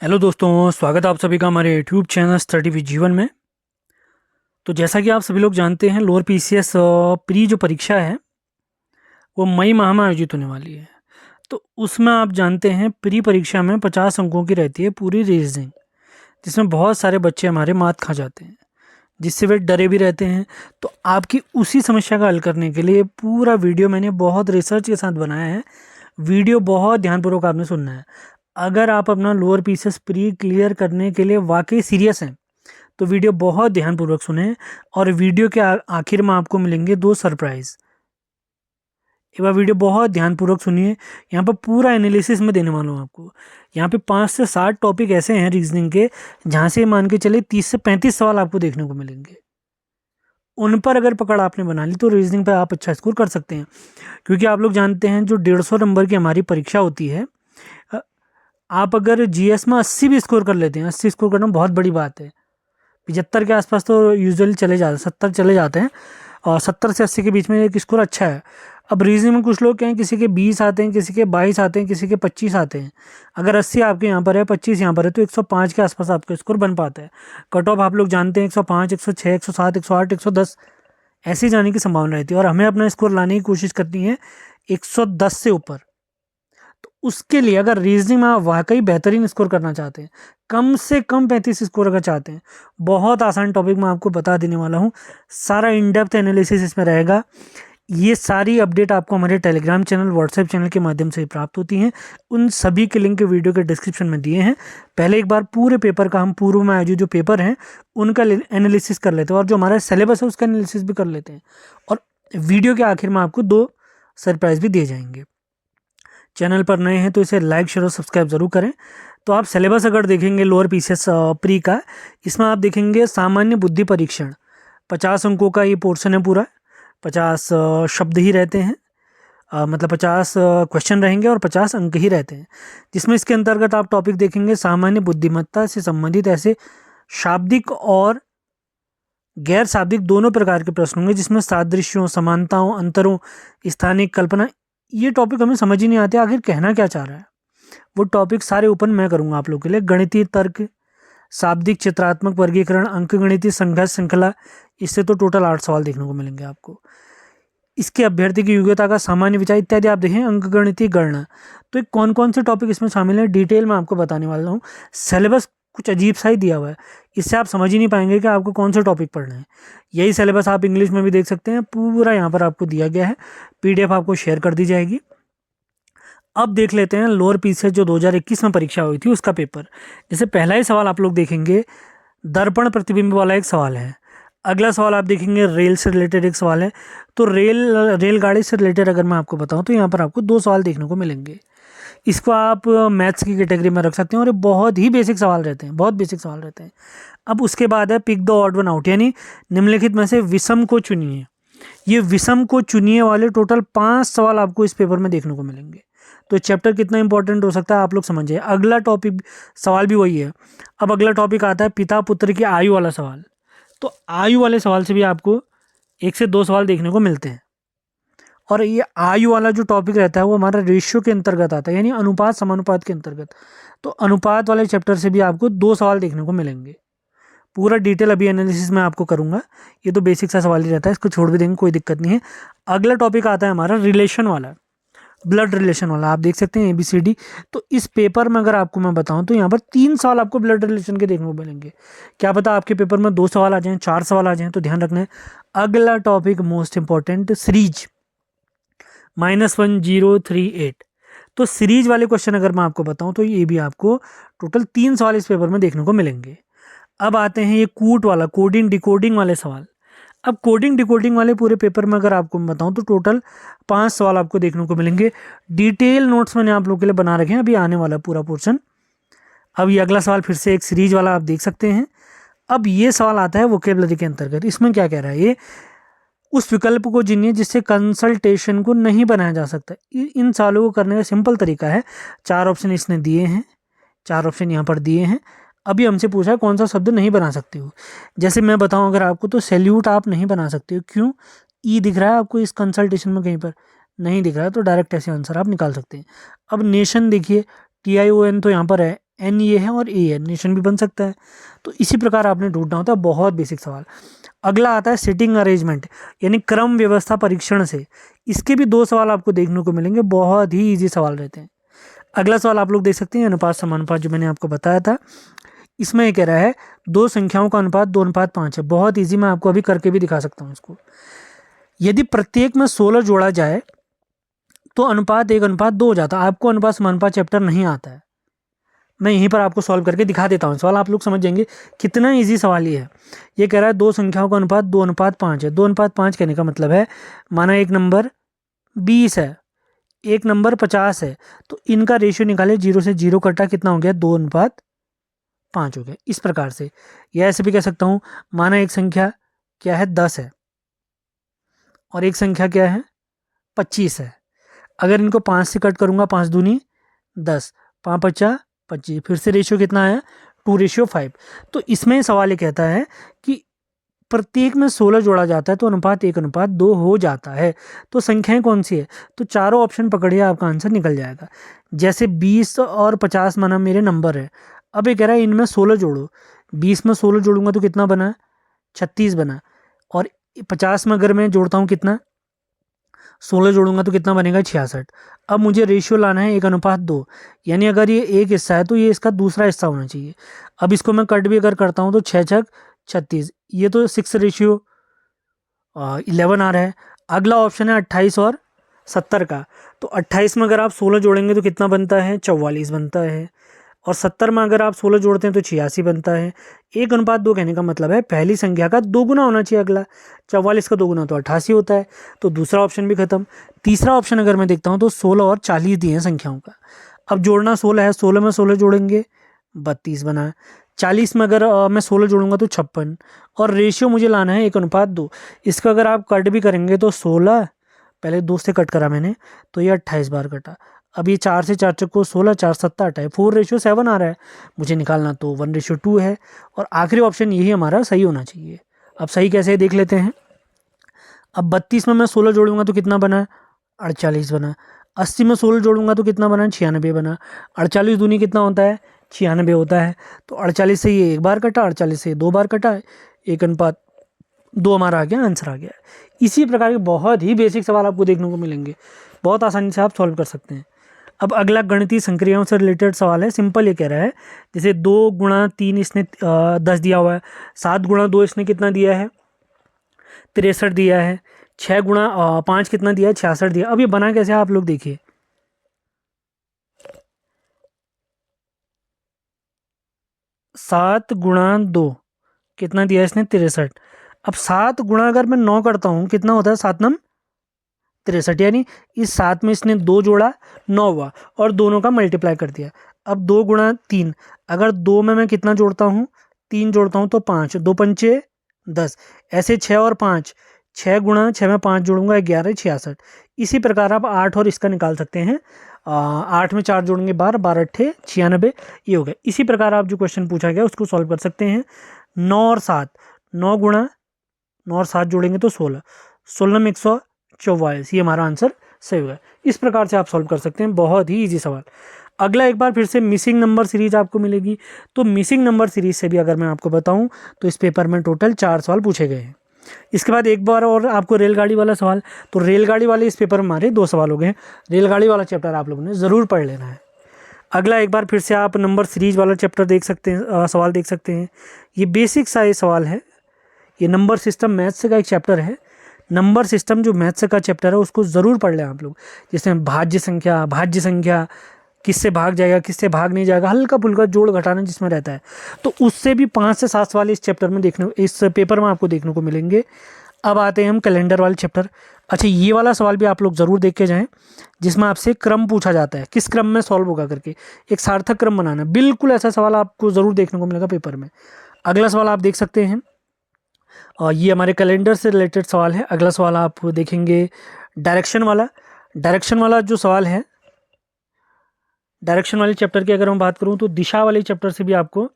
Hello दोस्तों, स्वागत है आप सभी का हमारे यूट्यूब चैनल स्टडी विद जीवन में। तो जैसा कि आप सभी लोग जानते हैं, लोअर पीसीएस प्री जो परीक्षा है वो मई माह में आयोजित होने वाली है। तो उसमें आप जानते हैं प्री परीक्षा में 50 अंकों की रहती है पूरी रीजनिंग, जिसमें बहुत सारे बच्चे हमारे मात खा जाते हैं, जिससे वे डरे भी रहते हैं। तो आपकी उसी समस्या का हल करने के लिए पूरा वीडियो मैंने बहुत रिसर्च के साथ बनाया है। वीडियो बहुत ध्यानपूर्वक आपने सुनना है। अगर आप अपना लोअर पीसीएस प्री क्लियर करने के लिए वाकई सीरियस हैं तो वीडियो बहुत ध्यानपूर्वक सुने, और वीडियो के आखिर में आपको मिलेंगे 2 सरप्राइज। एक बार वीडियो बहुत ध्यानपूर्वक सुनिए, यहाँ पर पूरा एनालिसिस में देने वाला हूँ आपको। यहाँ पे 5 से 7 टॉपिक ऐसे हैं रीजनिंग के, जहाँ से मान के चले 30 से 35 सवाल आपको देखने को मिलेंगे। उन पर अगर पकड़ आपने बना ली तो रीजनिंग पे आप अच्छा स्कोर कर सकते हैं। क्योंकि आप लोग जानते हैं जो 150 नंबर की हमारी परीक्षा होती है, आप अगर जीएस में 80 भी स्कोर कर लेते हैं, 80 स्कोर करना बहुत बड़ी बात है। 75 के आसपास तो यूजुअली चले जाते हैं, 70 चले जाते हैं, और 70 से 80 के बीच में एक स्कोर अच्छा है। अब रीजनिंग में कुछ लोग क्या हैं, किसी के 20 आते हैं, किसी के 22 आते हैं, किसी के 25 आते हैं। अगर 80 आपके यहाँ पर है, 25 यहाँ पर है, तो 105 के आसपास आपका स्कोर बन पाता है। कट ऑफ आप लोग जानते हैं 105, 106, 107, 108, 110 ऐसे जाने की संभावना रहती है, और हमें अपना स्कोर लाने की कोशिश करनी है 110 से ऊपर। तो उसके लिए अगर रीजनिंग में आप वाकई बेहतरीन स्कोर करना चाहते हैं, कम से कम 35 स्कोर अगर चाहते हैं, बहुत आसान टॉपिक मैं आपको बता देने वाला हूँ। सारा इन डेप्थ एनालिसिस इसमें रहेगा। ये सारी अपडेट आपको हमारे टेलीग्राम चैनल, व्हाट्सएप चैनल के माध्यम से प्राप्त होती हैं। उन सभी के लिंक वीडियो के डिस्क्रिप्शन में दिए हैं। पहले एक बार पूरे पेपर का हम पूर्व में आयोजित जो पेपर हैं उनका एनालिसिस कर लेते हैं, और जो हमारा सिलेबस है उसका एनालिसिस भी कर लेते हैं। और वीडियो के आखिर में आपको 2 सरप्राइज भी दिए जाएंगे। चैनल पर नए हैं तो इसे लाइक, शेयर और सब्सक्राइब जरूर करें। तो आप सिलेबस अगर देखेंगे लोअर पीसीएस प्री का, इसमें आप देखेंगे सामान्य बुद्धि परीक्षण, 50 अंकों का ये पोर्शन है पूरा। 50 शब्द ही रहते हैं, मतलब 50 क्वेश्चन रहेंगे और 50 अंक ही रहते हैं। जिसमें इसके अंतर्गत आप टॉपिक देखेंगे सामान्य बुद्धिमत्ता से संबंधित ऐसे शाब्दिक और गैर शाब्दिक दोनों प्रकार के प्रश्न होंगे, जिसमें सादृश्यों, समानताओं, अंतरों, स्थानिक कल्पना, ये टॉपिक हमें समझ ही नहीं आते आखिर कहना क्या चाह रहा है। वो टॉपिक सारे ओपन मैं करूंगा आप लोगों के लिए। गणितीय तर्क, शाब्दिक चित्रात्मक वर्गीकरण, अंकगणितीय संघर्ष श्रृंखला, इससे तो टोटल 8 सवाल देखने को मिलेंगे आपको। इसके अभ्यर्थी की योग्यता का सामान्य विचार इत्यादि आप देखें, अंकगणितीय गणना। तो कौन कौन से टॉपिक इसमें शामिल है डिटेल में आपको बताने वाला हूँ। सिलेबस कुछ अजीब सा ही दिया हुआ है, इससे आप समझ ही नहीं पाएंगे कि आपको कौन से टॉपिक पढ़ना है। यही सिलेबस आप इंग्लिश में भी देख सकते हैं, पूरा यहाँ पर आपको दिया गया है। पीडीएफ आपको शेयर कर दी जाएगी। अब देख लेते हैं लोअर पीसीएस जो 2021 में परीक्षा हुई थी उसका पेपर। जैसे पहला ही सवाल आप लोग देखेंगे, दर्पण प्रतिबिंब वाला एक सवाल है। अगला सवाल आप देखेंगे रेल से रिलेटेड एक सवाल है। तो रेलगाड़ी से रिलेटेड अगर मैं आपको बताऊं तो यहाँ पर आपको 2 सवाल देखने को मिलेंगे। इसको आप मैथ्स की कैटेगरी में रख सकते हैं, और ये बहुत ही बेसिक सवाल रहते हैं, बहुत बेसिक सवाल रहते हैं। अब उसके बाद है pick the odd one out, यानी निम्नलिखित में से विषम को चुनिए। ये विषम को चुनिए वाले टोटल 5 सवाल आपको इस पेपर में देखने को मिलेंगे। तो चैप्टर कितना इंपॉर्टेंट हो सकता है आप लोग समझिए। अगला टॉपिक सवाल भी वही है। अब अगला टॉपिक आता है पिता पुत्र की आयु वाला सवाल। तो आयु वाले सवाल से भी आपको 1 से 2 सवाल देखने को मिलते हैं। और ये आयु वाला जो टॉपिक रहता है वो हमारा रेशियो के अंतर्गत आता है, यानी अनुपात समानुपात के अंतर्गत। तो अनुपात वाले चैप्टर से भी आपको 2 सवाल देखने को मिलेंगे। पूरा डिटेल अभी एनालिसिस मैं आपको करूंगा। ये तो बेसिक सा सवाल ही रहता है, इसको छोड़ भी देंगे, कोई दिक्कत नहीं है। अगला टॉपिक आता है हमारा रिलेशन वाला, ब्लड रिलेशन वाला। आप देख सकते हैं ABCD। तो इस पेपर में अगर आपको मैं बताऊं तो यहाँ पर 3 सवाल आपको ब्लड रिलेशन के देखने को मिलेंगे। क्या पता आपके पेपर में 2 सवाल आ जाएं, 4 सवाल आ जाएं, तो ध्यान रखना है। अगला टॉपिक मोस्ट इंपॉर्टेंट, सीरीज -1038। तो सीरीज वाले क्वेश्चन अगर मैं आपको बताऊं तो ये भी आपको टोटल 3 सवाल इस पेपर में देखने को मिलेंगे। अब आते हैं ये कूट वाला, कोडिंग डिकोडिंग वाले सवाल। अब कोडिंग डिकोडिंग वाले पूरे पेपर में अगर आपको मैं बताऊं तो टोटल 5 सवाल आपको देखने को मिलेंगे। डिटेल नोट्स मैंने आप लोगों के लिए बना रखे हैं, अभी आने वाला पूरा पोर्शन। अब ये अगला सवाल फिर से एक सीरीज वाला आप देख सकते हैं। अब ये सवाल आता है वोकेबलरी के अंतर्गत। इसमें क्या कह रहा है, ये उस विकल्प को चुनिए जिससे कंसल्टेशन को नहीं बनाया जा सकता। इन सवालों को करने का सिंपल तरीका है। 4 ऑप्शन इसने दिए हैं, 4 ऑप्शन यहाँ पर दिए हैं। अभी हमसे पूछा है कौन सा शब्द नहीं बना सकते हो। जैसे मैं बताऊं अगर आपको, तो सैल्यूट आप नहीं बना सकते हो। क्यों? ई दिख रहा है आपको इस कंसल्टेशन में, कहीं पर नहीं दिख रहा है, तो डायरेक्ट ऐसे आंसर आप निकाल सकते हैं। अब नेशन देखिए, TION तो यहाँ पर है, एन ये है और ए है, नेशन भी बन सकता है। तो इसी प्रकार आपने ढूंढना होता है, बहुत बेसिक सवाल। अगला आता है सिटिंग अरेंजमेंट यानी क्रम व्यवस्था परीक्षण से। इसके भी 2 सवाल आपको देखने को मिलेंगे, बहुत ही ईजी सवाल रहते हैं। अगला सवाल आप लोग देख सकते हैं अनुपात समानुपात, जो मैंने आपको बताया था। इसमें ये कह रहा है 2 संख्याओं का अनुपात 2:5 है। बहुत ईजी, मैं आपको अभी करके भी दिखा सकता हूँ इसको। यदि प्रत्येक में 16 जोड़ा जाए तो अनुपात 1:2 हो जाता है। आपको अनुपात समानुपात चैप्टर नहीं आता है, मैं यहीं पर आपको सॉल्व करके दिखा देता हूँ सवाल, आप लोग समझ जाएंगे कितना इजी सवाल ये है। ये कह रहा है 2 संख्याओं का अनुपात 2:5 है। 2:5 कहने का मतलब है, माना एक नंबर 20 है, एक नंबर 50 है, तो इनका रेशियो निकाले, 0 से 0 कटा, कितना हो गया, 2:5 हो गया। इस प्रकार से, या ऐसे भी कह सकता हूँ, माना एक संख्या क्या है, 10 है, और एक संख्या क्या है, 25 है। अगर इनको 5 से कट करूँगा, 5 दूनी 10, 5 पचा 25, फिर से रेशियो कितना है, 2:5। तो इसमें सवाल ये कहता है कि प्रत्येक में 16 जोड़ा जाता है तो अनुपात 1:2 हो जाता है। तो संख्याएं कौन सी है, तो चारों ऑप्शन पकड़िए, आपका आंसर निकल जाएगा। जैसे 20 और 50 माना मेरे नंबर है, अब ये कह रहा है इनमें 16 जोड़ो। 20 में 16 जोड़ूंगा तो कितना बना, 36 बना। और 50 में अगर मैं जोड़ता हूँ कितना, 16 जोड़ूंगा तो कितना बनेगा, 66। अब मुझे रेशियो लाना है 1:2, यानी अगर ये एक हिस्सा है तो ये इसका दूसरा हिस्सा होना चाहिए। अब इसको मैं कट भी अगर करता हूँ तो 6 छक 36, ये तो 6:11 आ रहा है। अगला ऑप्शन है 28 और 70 का। तो 28 में अगर आप 16 जोड़ेंगे तो कितना बनता है, 44 बनता है। और 70 में अगर आप 16 जोड़ते हैं तो 86 बनता है। 1:2 कहने का मतलब है पहली संख्या का 2 गुना होना चाहिए अगला। 44 का 2 गुना तो 88 होता है। तो दूसरा ऑप्शन भी खत्म। तीसरा ऑप्शन अगर मैं देखता हूँ तो 16 और 40 दिए हैं संख्याओं का। अब जोड़ना 16 है, 16 में 16 जोड़ेंगे 32 बना। 40 में अगर मैं 16 जोड़ूंगा तो 56। और रेशियो मुझे लाना है 1:2। इसका अगर आप कट भी करेंगे तो 16, पहले 2 से कट करा मैंने, तो ये 28 बार कटा। अब ये 4 से 4 चक्को 16, 4 7 28, 4:7 आ रहा है मुझे निकालना, तो 1:2 है। और आखिरी ऑप्शन यही हमारा सही होना चाहिए। अब सही कैसे है देख लेते हैं। अब 32 में मैं 16 जोड़ूंगा तो कितना बना, 48 बना। 80 में 16 जोड़ूंगा तो कितना बना, 96 बना। 48 दूनी कितना होता है, 96 होता है। तो 48 से ये एक बार कटा, 48 से 2 बार कटा, 1:2 हमारा आ गया, आंसर आ गया। इसी प्रकार के बहुत ही बेसिक सवाल आपको देखने को मिलेंगे, बहुत आसानी से आप सॉल्व कर सकते हैं। अब अगला गणितीय संक्रियाओं से रिलेटेड सवाल है। सिंपल ये कह रहा है, जैसे 2 गुणा 3 इसने 10 दिया हुआ है, 7 गुणा 2 इसने कितना दिया है, 63 दिया है, 6 गुणा 5 कितना दिया है, 66 दिया। अब ये बना कैसे है आप लोग देखिए, 7 गुणा 2 कितना दिया है इसने, 63। अब 7 गुणा अगर मैं 9 करता हूँ कितना होता है, 7 9 63, यानी इस 7 में इसने 2 जोड़ा, 9 हुआ, और दोनों का मल्टीप्लाई कर दिया। अब 2 गुणा 3, अगर 2 में मैं कितना जोड़ता हूँ, 3 जोड़ता हूँ तो 5, 2 पंचे 10, ऐसे 6 और 5, 6 गुणा 6 में 5 जोड़ूंगा 11, 66। इसी प्रकार आप 8 और इसका निकाल सकते हैं। 8 में 4 जोड़ेंगे 12, 12 अट्ठे 96, ये हो गया। इसी प्रकार आप जो क्वेश्चन पूछा गया उसको सॉल्व कर सकते हैं। 9 और 7, 9 गुणा 9 और 7 जोड़ेंगे तो 16, 16 में 144, ये हमारा आंसर सही होगा। इस प्रकार से आप सॉल्व कर सकते हैं, बहुत ही इजी सवाल। अगला एक बार फिर से मिसिंग नंबर सीरीज आपको मिलेगी। तो मिसिंग नंबर सीरीज से भी अगर मैं आपको बताऊं तो इस पेपर में टोटल 4 सवाल पूछे गए हैं। इसके बाद एक बार और आपको रेलगाड़ी वाला सवाल, तो रेलगाड़ी वाले इस पेपर में हमारे 2 सवाल हो गए हैं। रेलगाड़ी वाला चैप्टर आप लोगों ने ज़रूर पढ़ लेना है। अगला एक बार फिर से आप नंबर सीरीज वाला चैप्टर देख सकते हैं, सवाल देख सकते हैं। ये बेसिक सा ये सवाल है, ये नंबर सिस्टम मैथ्स का एक चैप्टर है। नंबर सिस्टम जो मैथ्स का चैप्टर है उसको ज़रूर पढ़ लें आप लोग, जिसमें भाज्य संख्या किससे भाग जाएगा, किससे भाग नहीं जाएगा, हल्का फुल्का जोड़ घटाना जिसमें रहता है, तो उससे भी 5 से 7 सवाल इस चैप्टर में इस पेपर में आपको देखने को मिलेंगे। अब आते हैं हम कैलेंडर वाले चैप्टर। अच्छा, ये वाला सवाल भी आप लोग ज़रूर देख के जाएँ, जिसमें आपसे क्रम पूछा जाता है, किस क्रम में सॉल्व होगा करके, एक सार्थक क्रम बनाना। बिल्कुल ऐसा सवाल आपको ज़रूर देखने को मिलेगा पेपर में। अगला सवाल आप देख सकते हैं, और ये हमारे कैलेंडर से रिलेटेड सवाल है। अगला सवाल आप देखेंगे डायरेक्शन वाला जो सवाल है, डायरेक्शन वाले चैप्टर की अगर मैं बात करूं तो दिशा वाले चैप्टर से भी आपको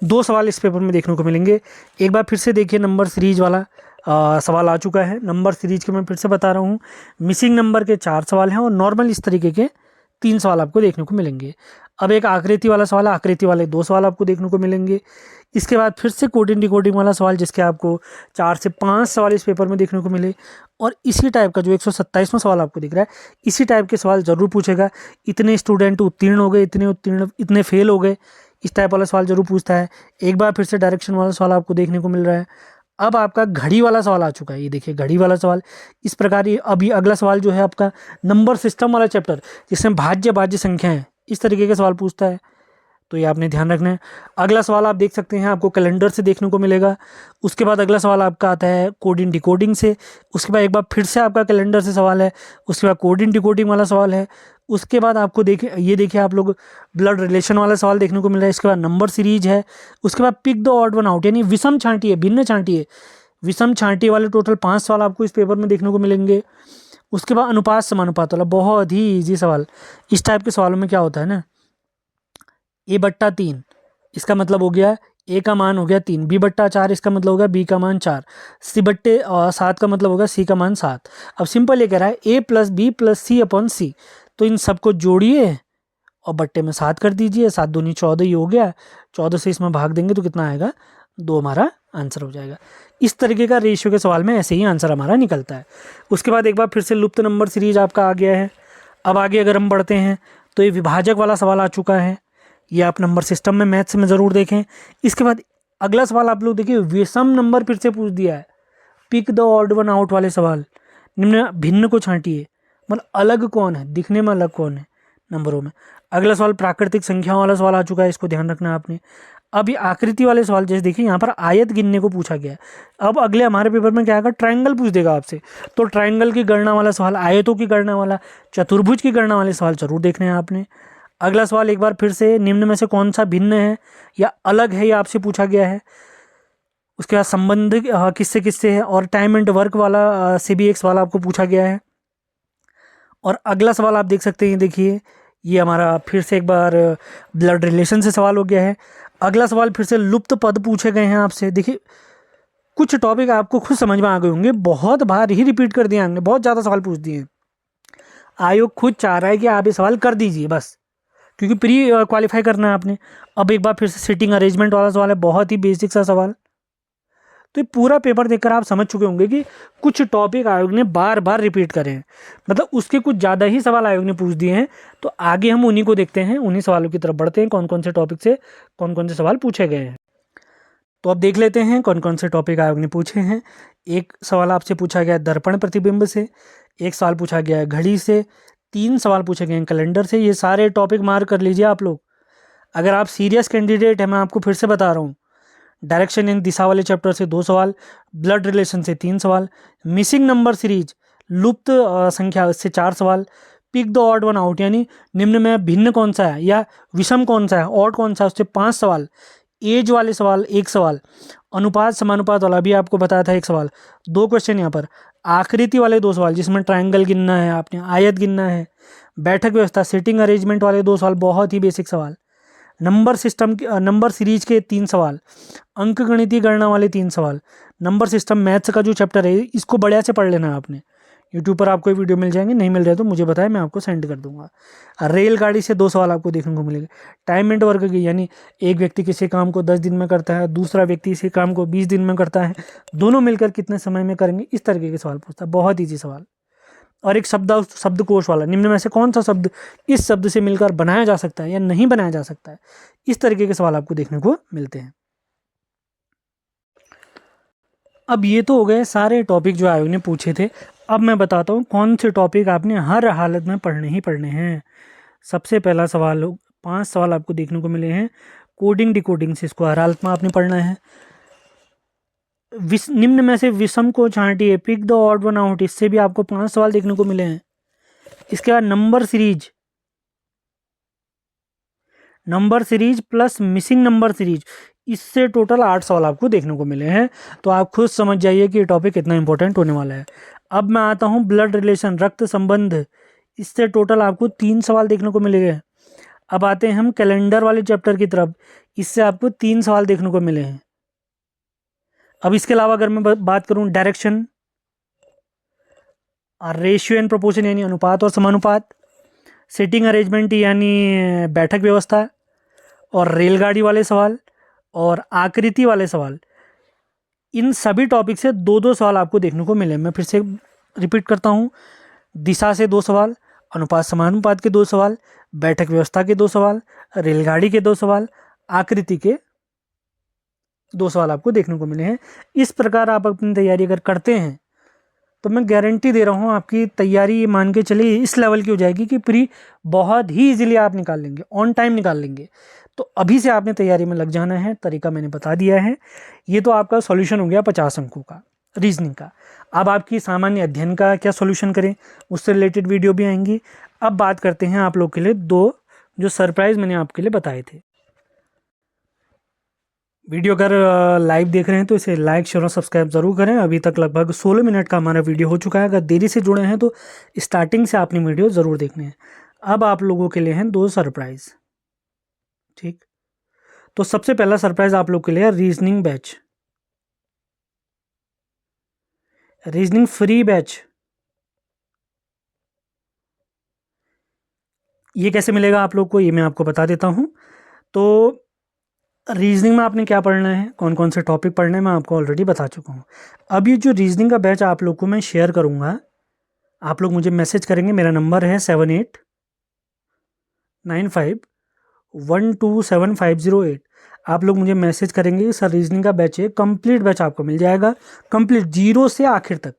2 सवाल इस पेपर में देखने को मिलेंगे। एक बार फिर से देखिए, नंबर सीरीज वाला सवाल आ चुका है। नंबर सीरीज के मैं फिर से बता रहा हूँ, मिसिंग नंबर के 4 सवाल हैं और नॉर्मल इस तरीके के 3 सवाल आपको देखने को मिलेंगे। अब एक आकृति वाला सवाल है, आकृति वाले 2 सवाल आपको देखने को मिलेंगे। इसके बाद फिर से कोडिंग डिकोडिंग वाला सवाल, जिसके आपको 4 से 5 सवाल इस पेपर में देखने को मिले। और इसी टाइप का जो 127वां सवाल आपको दिख रहा है, इसी टाइप के सवाल ज़रूर पूछेगा। इतने स्टूडेंट उत्तीर्ण हो गए, इतने फेल हो गए, इस टाइप वाला सवाल जरूर पूछता है। एक बार फिर से डायरेक्शन वाला सवाल आपको देखने को मिल रहा है। अब आपका घड़ी वाला सवाल आ चुका है, ये देखिए घड़ी वाला सवाल इस प्रकार। ये अभी अगला सवाल जो है आपका नंबर सिस्टम वाला चैप्टर, जिसमें भाज्य भाज्य संख्या है, इस तरीके के सवाल पूछता है, तो ये आपने ध्यान रखना है। अगला सवाल आप देख सकते हैं, आपको कैलेंडर से देखने को मिलेगा। उसके बाद अगला सवाल आपका आता है कोडिंग डिकोडिंग से। उसके बाद एक बार फिर से आपका कैलेंडर से सवाल है। उसके बाद कोडिंग डिकोडिंग वाला सवाल है। उसके बाद आपको देखिए आप लोग ब्लड रिलेशन वाला सवाल देखने को मिल रहा है। इसके बाद नंबर सीरीज है। उसके बाद pick the odd one out, यानी विषम छांटिए, भिन्न छांटिए, विषम छांटिए वाले टोटल 5 सवाल आपको इस पेपर में देखने को मिलेंगे। उसके बाद अनुपात समानुपात वाला बहुत ही ईजी सवाल। इस टाइप के सवालों में क्या होता है ना, a/3, इसका मतलब हो गया a का मान हो गया 3, b/4 इसका मतलब हो गया b का मान 4, c/7 का मतलब होगा c का मान 7। अब सिंपल ये कह रहा है a + b + c/c, तो इन सबको जोड़िए और बट्टे में 7 कर दीजिए। 7 दूनी 14 ही हो गया। 14 से इसमें भाग देंगे तो कितना आएगा, 2 हमारा आंसर हो जाएगा। इस तरीके का रेशियो के सवाल में ऐसे ही आंसर हमारा निकलता है। उसके बाद एक बार फिर से लुप्त नंबर सीरीज आपका आ गया है। अब आगे अगर हम बढ़ते हैं तो ये विभाजक वाला सवाल आ चुका है। ये आप नंबर सिस्टम में मैथ्स में ज़रूर देखें। इसके बाद अगला सवाल आप लोग देखिए, विषम नंबर फिर से पूछ दिया है। Pick the odd one out वाले सवाल, निम्न भिन्न को छांटिए, मतलब अलग कौन है, दिखने में अलग कौन है नंबरों में। अगला सवाल प्राकृतिक संख्याओं वाला सवाल आ चुका है, इसको ध्यान रखना है आपने। अब ये आकृति वाले सवाल, जैसे देखिए यहाँ पर आयत गिनने को पूछा गया है। अब अगले हमारे पेपर में क्या आएगा, ट्रायंगल पूछ देगा आपसे, तो ट्रायंगल की गणना वाला सवाल, आयतों की गणना वाला, चतुर्भुज की गणना वाले सवाल जरूर देखने हैं आपने। अगला सवाल एक बार फिर से, निम्न में से कौन सा भिन्न है या अलग है, ये आपसे पूछा गया है। उसके बाद संबंध किससे किससे है, और टाइम एंड वर्क वाला से भी एक सवाल आपको पूछा गया है। और अगला सवाल आप देख सकते हैं, देखिए ये हमारा फिर से एक बार ब्लड रिलेशन से सवाल हो गया है। अगला सवाल फिर से लुप्त पद पूछे गए हैं आपसे। देखिए कुछ टॉपिक आपको खुद समझ में आ गए होंगे, बहुत बार ही रिपीट कर दिए हमने, बहुत ज़्यादा सवाल पूछ दिए। आयोग खुद चाह रहा है कि आप ये सवाल कर दीजिए बस, क्योंकि प्री क्वालिफाई करना है आपने। अब एक बार फिर से सीटिंग अरेंजमेंट वाला सवाल है, बहुत ही बेसिक सा सवाल। तो ये पूरा पेपर देखकर आप समझ चुके होंगे कि कुछ टॉपिक आयोग ने बार बार रिपीट करे हैं, मतलब उसके कुछ ज़्यादा ही सवाल आयोग ने पूछ दिए हैं। तो आगे हम उन्हीं को देखते हैं, उन्हीं सवालों की तरफ बढ़ते हैं, कौन कौन से टॉपिक से कौन कौन से सवाल पूछे गए हैं। तो अब देख लेते हैं कौन कौन से टॉपिक आयोग ने पूछे हैं। एक सवाल आपसे पूछा गया दर्पण प्रतिबिंब से, एक सवाल पूछा गया घड़ी से, 3 सवाल पूछे गए हैं कैलेंडर से। ये सारे टॉपिक मार्क कर लीजिए आप लोग। अगर आप सीरियस कैंडिडेट हैं, मैं आपको फिर से बता रहा हूँ, डायरेक्शन इन दिशा वाले चैप्टर से 2 सवाल, ब्लड रिलेशन से 3 सवाल, मिसिंग नंबर सीरीज लुप्त संख्या से 4 सवाल, pick the odd one out यानी निम्न में भिन्न कौन सा है या विषम कौन सा है, ऑड कौन सा है, उससे 5 सवाल, एज वाले सवाल 1 सवाल, अनुपात समानुपात वाला भी आपको बताया था 1 सवाल, 2 क्वेश्चन यहाँ पर, आकृति वाले 2 सवाल जिसमें ट्रायंगल गिनना है आपने, आयत गिनना है, बैठक व्यवस्था सीटिंग अरेंजमेंट वाले 2 सवाल, बहुत ही बेसिक सवाल, नंबर सिस्टम नंबर सीरीज के 3 सवाल, अंक गणितीय गणना वाले 3 सवाल, नंबर सिस्टम मैथ्स का जो चैप्टर है इसको बढ़िया से पढ़ लेना है आपने। यूट्यूब पर आपको वीडियो मिल जाएंगे, नहीं मिल रहे तो मुझे बताएं, मैं आपको सेंड कर दूंगा। रेलगाड़ी से 2 सवाल आपको देखने को मिलेंगे। टाइम एंड वर्क की, यानी एक व्यक्ति किसी काम को 10 दिन में करता है, दूसरा व्यक्ति इसी काम को 20 दिन में करता है, दोनों मिलकर कितने समय में करेंगे, इस तरीके के सवाल पूछता है, बहुत ईजी सवाल। और एक शब्दकोश वाला, निम्न में से कौन सा शब्द इस शब्द से मिलकर बनाया जा सकता है या नहीं बनाया जा सकता है, इस तरीके के सवाल आपको देखने को मिलते हैं। अब ये तो हो गए सारे टॉपिक जो आयोग ने पूछे थे। अब मैं बताता हूँ कौन से टॉपिक आपने हर हालत में पढ़ने ही पढ़ने हैं। सबसे पहला सवाल, 5 सवाल आपको देखने को मिले हैं कोडिंग डिकोडिंग से, इसको हर हालत में आपने पढ़ना है। निम्न में से विषम को छांटिए, pick the odd one out, इससे भी आपको 5 सवाल देखने को मिले हैं। इसके बाद number series plus missing number series, इससे टोटल 8 सवाल आपको देखने को मिले हैं। तो आप खुद समझ जाइए कि ये टॉपिक कितना इंपॉर्टेंट होने वाला है। अब मैं आता हूँ ब्लड रिलेशन, रक्त संबंध, इससे टोटल आपको 3 सवाल देखने को मिलेंगे। अब आते हैं हम कैलेंडर वाले चैप्टर की तरफ, इससे आपको 3 सवाल देखने को मिले हैं। अब इसके अलावा अगर मैं बात करूं डायरेक्शन, रेशियो एंड प्रोपोर्शन यानी अनुपात और समानुपात, सिटिंग अरेंजमेंट यानी बैठक व्यवस्था, और रेलगाड़ी वाले सवाल और आकृति वाले सवाल, इन सभी टॉपिक से दो दो सवाल आपको देखने को मिले। मैं फिर से रिपीट करता हूँ, दिशा से 2 सवाल, अनुपात समानुपात के 2 सवाल, बैठक व्यवस्था के 2 सवाल, रेलगाड़ी के 2 सवाल, आकृति के 2 सवाल आपको देखने को मिले हैं। इस प्रकार आप अपनी तैयारी अगर करते हैं तो मैं गारंटी दे रहा हूँ आपकी तैयारी मान के चलिए इस लेवल की हो जाएगी कि प्री बहुत ही इजीली आप निकाल लेंगे, ऑन टाइम निकाल लेंगे। तो अभी से आपने तैयारी में लग जाना है, तरीका मैंने बता दिया है। ये तो आपका सॉल्यूशन हो गया 50 अंकों का रीजनिंग का। अब आपकी सामान्य अध्ययन का क्या सॉल्यूशन करें, उससे रिलेटेड वीडियो भी आएंगी। अब बात करते हैं आप लोग के लिए 2 जो सरप्राइज मैंने आपके लिए बताए थे। वीडियो अगर लाइव देख रहे हैं तो इसे लाइक शेयर और सब्सक्राइब जरूर करें। अभी तक लगभग 16 मिनट का हमारा वीडियो हो चुका है। अगर देरी से जुड़े हैं तो स्टार्टिंग से आपने वीडियो ज़रूर देखने हैं। अब आप लोगों के लिए हैं 2 सरप्राइज, ठीक। तो सबसे पहला सरप्राइज आप लोग के लिए reasoning batch, reasoning free batch. ये कैसे मिलेगा आप लोग को, ये मैं आपको बता देता हूँ। तो रीजनिंग में आपने क्या पढ़ना है, कौन कौन से टॉपिक पढ़ने हैं, मैं आपको ऑलरेडी बता चुका हूँ। अब ये जो रीजनिंग का बैच आप लोग को मैं शेयर करूँगा, आप लोग मुझे मैसेज करेंगे। मेरा नंबर है 7895127508। आप लोग मुझे मैसेज करेंगे सर रीजनिंग का बैच है, कंप्लीट बैच आपको मिल जाएगा, कंप्लीट 0 से आखिर तक,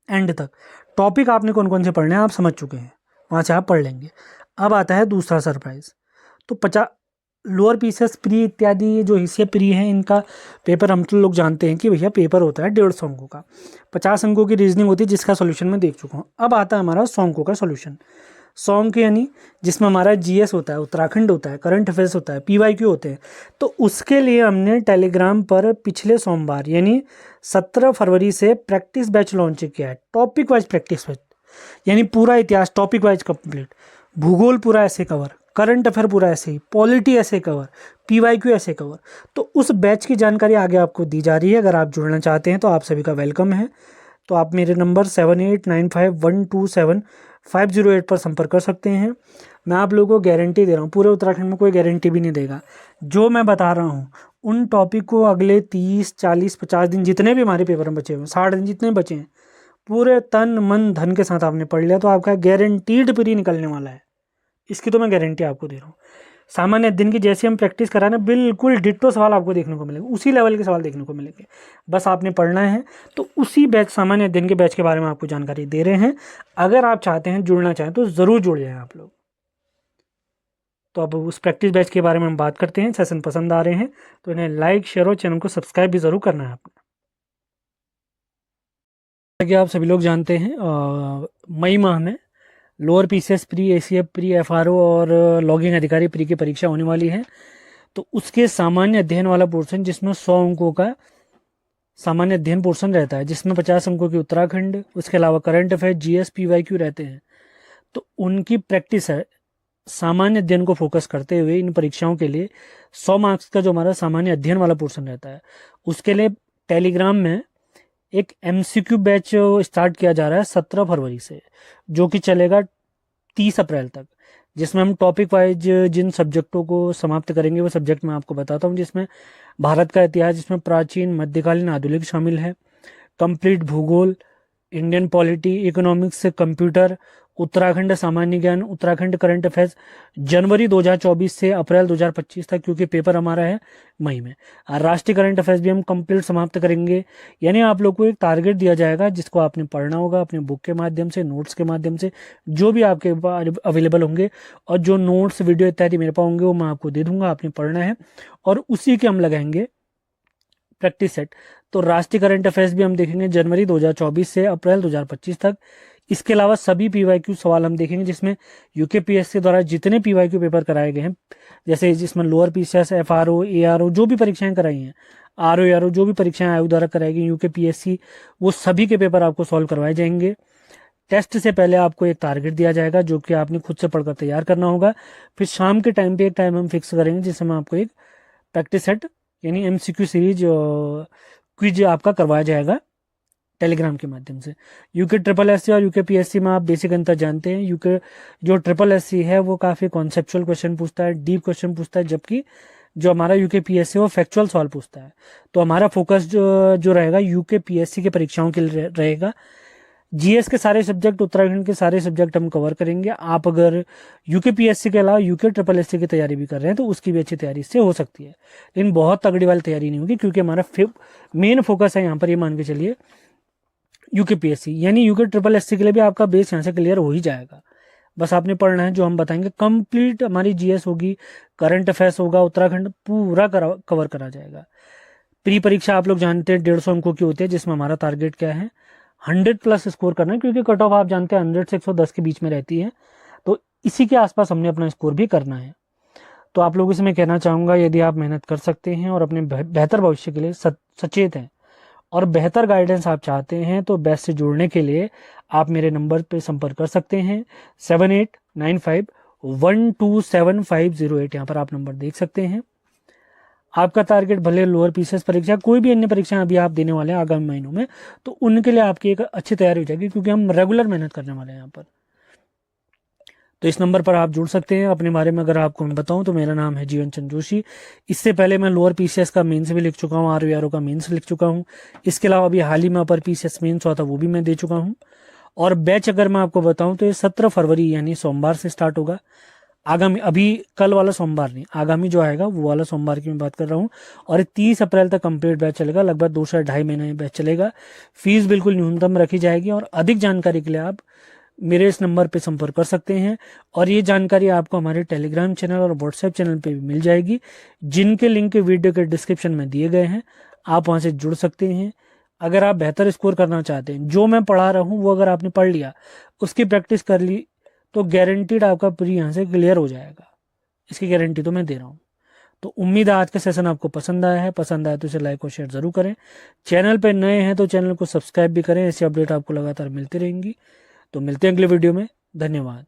एंड तक। टॉपिक आपने कौन कौन से पढ़ने हैं आप समझ चुके हैं, वहाँ से आप पढ़ लेंगे। अब आता है दूसरा सरप्राइज। तो 50 लोअर पीसेस प्री इत्यादि ये जो हिस्से प्री हैं, इनका पेपर हम तो लोग जानते हैं कि भैया पेपर होता है 150 अंकों का, 50 अंकों की रीजनिंग होती है, जिसका सोल्यूशन मैं देख चुका हूँ। अब आता है हमारा 100 अंकों का सोल्यूशन। 100 अंक यानी जिसमें हमारा जीएस होता है, उत्तराखंड होता है, करंट अफेयर्स होता है, पीवाईक्यू होते हैं। तो उसके लिए हमने टेलीग्राम पर पिछले सोमवार यानी 17 फरवरी से प्रैक्टिस बैच लॉन्च किया है। टॉपिक वाइज प्रैक्टिस बैच, यानी पूरा इतिहास टॉपिक वाइज कंप्लीट, भूगोल पूरा ऐसे कवर, करंट अफेयर पूरा ऐसे ही, पॉलिटी ऐसे कवर, पीवाईक्यू ऐसे कवर। तो उस बैच की जानकारी आगे आपको दी जा रही है। अगर आप जुड़ना चाहते हैं तो आप सभी का वेलकम है। तो आप मेरे नंबर 7895127508 पर संपर्क कर सकते हैं। मैं आप लोगों को गारंटी दे रहा हूँ, पूरे उत्तराखंड में कोई गारंटी भी नहीं देगा। जो मैं बता रहा हूँ उन टॉपिक को अगले 30, 40, 50 दिन जितने भी हमारे पेपर में बचे हुए, 60 दिन जितने बचे हैं, पूरे तन मन धन के साथ आपने पढ़ लिया तो आपका गारंटीड प्री निकलने वाला है। इसकी तो मैं गारंटी आपको दे रहा हूँ। सामान्य दिन की जैसे हम प्रैक्टिस कराना, बिल्कुल डिट्टो सवाल आपको देखने को मिलेंगे, उसी लेवल के सवाल देखने को मिलेंगे, बस आपने पढ़ना है। तो उसी बैच, सामान्य दिन के बैच के बारे में आपको जानकारी दे रहे हैं। अगर आप चाहते हैं, जुड़ना चाहें तो ज़रूर जुड़ जाएं आप लोग। तो अब उस प्रैक्टिस बैच के बारे में हम बात करते हैं। सेशन पसंद आ रहे हैं तो इन्हें लाइक शेयर और चैनल को सब्सक्राइब भी ज़रूर करना है आपने। जैसा कि आप सभी लोग जानते हैं, मई माह में lower PCS pre, ACF pre, FRO और लॉगिंग अधिकारी प्री की परीक्षा होने वाली है। तो उसके सामान्य अध्ययन वाला पोर्शन, जिसमें 100 अंकों का सामान्य अध्ययन पोर्शन रहता है, जिसमें 50 अंकों की उत्तराखंड, उसके अलावा करंट अफेयर, जीएस, पीवाईक्यू रहते हैं। तो उनकी प्रैक्टिस है, सामान्य अध्ययन को फोकस करते हुए इन परीक्षाओं के लिए 100 मार्क्स का जो हमारा सामान्य अध्ययन वाला पोर्शन रहता है, उसके लिए टेलीग्राम में एक एमसीक्यू बैच स्टार्ट किया जा रहा है 17 फरवरी से, जो कि चलेगा 30 अप्रैल तक, जिसमें हम टॉपिक वाइज जिन सब्जेक्टों को समाप्त करेंगे वो सब्जेक्ट मैं आपको बताता हूँ। जिसमें भारत का इतिहास, जिसमें प्राचीन, मध्यकालीन, आधुनिक शामिल है, कंप्लीट भूगोल, Indian polity, economics, computer, Uttarakhand सामान्य ज्ञान, उत्तराखंड करंट अफेयर्स, जनवरी 2024 से अप्रैल 2025 तक, क्योंकि पेपर हमारा है मई में। राष्ट्रीय करंट अफेयर्स भी हम कंप्लीट समाप्त करेंगे। यानी आप लोग को एक टारगेट दिया जाएगा जिसको आपने पढ़ना होगा अपने बुक के माध्यम से, नोट्स के माध्यम से, जो भी आपके अवेलेबल होंगे, और जो नोट्स, वीडियो इत्यादि मेरे पास होंगे वो मैं आपको दे दूंगा, आपने पढ़ना है, और उसी के हम लगाएंगे प्रैक्टिस सेट। तो राष्ट्रीय करंट अफेयर्स भी हम देखेंगे जनवरी 2024 से अप्रैल 2025 तक। इसके अलावा सभी पीवाईक्यू सवाल हम देखेंगे, जिसमें यूकेपीएससी द्वारा जितने पीवाईक्यू पेपर कराए गए हैं, जैसे जिसमें लोअर पीसीएस, एफआरओ, एआरओ जो भी परीक्षाएं कराई हैं, आरओ एआरओ जो भी परीक्षाएं आयोग द्वारा कराई गई, यूकेपीएससी, वो सभी के पेपर आपको सॉल्व करवाए जाएंगे। टेस्ट से पहले आपको एक टारगेट दिया जाएगा जो कि आपने खुद से पढ़कर तैयार करना होगा। फिर शाम के टाइम पे एक टाइम हम फिक्स करेंगे जिसमें आपको एक प्रैक्टिस सेट यानी एमसीक्यू सीरीज क्विज आपका करवाया जाएगा टेलीग्राम के माध्यम से। यूके ट्रिपल एस सी और यूके पीएससी में आप बेसिक अंतर जानते हैं। यूके जो ट्रिपल एस सी है वो काफ़ी कॉन्सेप्चुअल क्वेश्चन पूछता है, डीप क्वेश्चन पूछता है, जबकि जो हमारा यूके पीएससी वो फैक्चुअल सवाल पूछता है। तो हमारा फोकस जो रहेगा यूके पीएससी की परीक्षाओं के लिए रहेगा। जीएस के सारे सब्जेक्ट, उत्तराखंड के सारे सब्जेक्ट हम कवर करेंगे। आप अगर यूके पीएससी के अलावा यूके ट्रिपल एससी की तैयारी भी कर रहे हैं तो उसकी भी अच्छी तैयारी इससे हो सकती है, लेकिन बहुत तगड़ी वाली तैयारी नहीं होगी, क्योंकि हमारा मेन फोकस है यहाँ पर, ये मान के चलिए यूके पीएससी। यानी यूके ट्रिपल एससी के लिए भी आपका बेस यहाँ से क्लियर हो ही जाएगा। बस आपने पढ़ना है, जो हम बताएंगे कंप्लीट हमारी जीएस होगी, करंट अफेयर्स होगा, उत्तराखंड पूरा कवर करा जाएगा। प्री परीक्षा आप लोग जानते हैं 150 अंकों की होती है, जिसमें हमारा टारगेट क्या है 100+ स्कोर करना है, क्योंकि कट ऑफ आप जानते हैं 100 से 110 के बीच में रहती है, तो इसी के आसपास हमने अपना स्कोर भी करना है। तो आप लोगों से मैं कहना चाहूँगा, यदि आप मेहनत कर सकते हैं और अपने बेहतर भविष्य के लिए सचेत हैं और बेहतर गाइडेंस आप चाहते हैं, तो बेस्ट से जुड़ने के लिए आप मेरे नंबर पे संपर्क कर सकते हैं 7895127508। यहाँ पर आप नंबर देख सकते हैं। आपका टारगेट भले लोअर पीसीएस परीक्षा, कोई भी अन्य परीक्षा अभी आप देने वाले हैं आगामी महीनों में, तो उनके लिए आपकी एक अच्छी तैयारी हो जाएगी, क्योंकि हम रेगुलर मेहनत करने वाले हैं यहाँ पर। तो इस नंबर पर आप जुड़ सकते हैं। अपने बारे में अगर आपको मैं बताऊं तो मेरा नाम है जीवन चंद्र जोशी। इससे पहले मैं लोअर पीसीएस का मेंस भी लिख चुका हूं, आरवीआरओ का मेंस लिख चुका हूं। इसके अलावा अभी हाल ही में अपर पीसीएस मेंस हुआ था, वो भी मैं दे चुका हूं। और बैच अगर मैं आपको बताऊं तो ये 17 फरवरी यानी सोमवार से स्टार्ट होगा। आगामी, अभी कल वाला सोमवार नहीं, आगामी जो आएगा वो वाला सोमवार की मैं बात कर रहा हूँ। और 30 अप्रैल तक कंप्लीट बैच चलेगा, लगभग 2 से 2.5 महीने बैच चलेगा। फीस बिल्कुल न्यूनतम रखी जाएगी। और अधिक जानकारी के लिए आप मेरे इस नंबर पे संपर्क कर सकते हैं। और ये जानकारी आपको हमारे टेलीग्राम चैनल और व्हाट्सएप चैनल पे भी मिल जाएगी, जिनके लिंक वीडियो के डिस्क्रिप्शन में दिए गए हैं। आप वहाँ से जुड़ सकते हैं। अगर आप बेहतर स्कोर करना चाहते हैं, जो मैं पढ़ा रहा हूँ वो अगर आपने पढ़ लिया, उसकी प्रैक्टिस कर ली, तो गारंटीड आपका प्री यहाँ से क्लियर हो जाएगा। इसकी गारंटी तो मैं दे रहा हूँ। तो उम्मीद है आज का सेशन आपको पसंद आया है। पसंद आया तो इसे लाइक और शेयर जरूर करें। चैनल पर नए हैं तो चैनल को सब्सक्राइब भी करें, ऐसी अपडेट आपको लगातार मिलती रहेंगी। तो मिलते हैं अगले वीडियो में। धन्यवाद।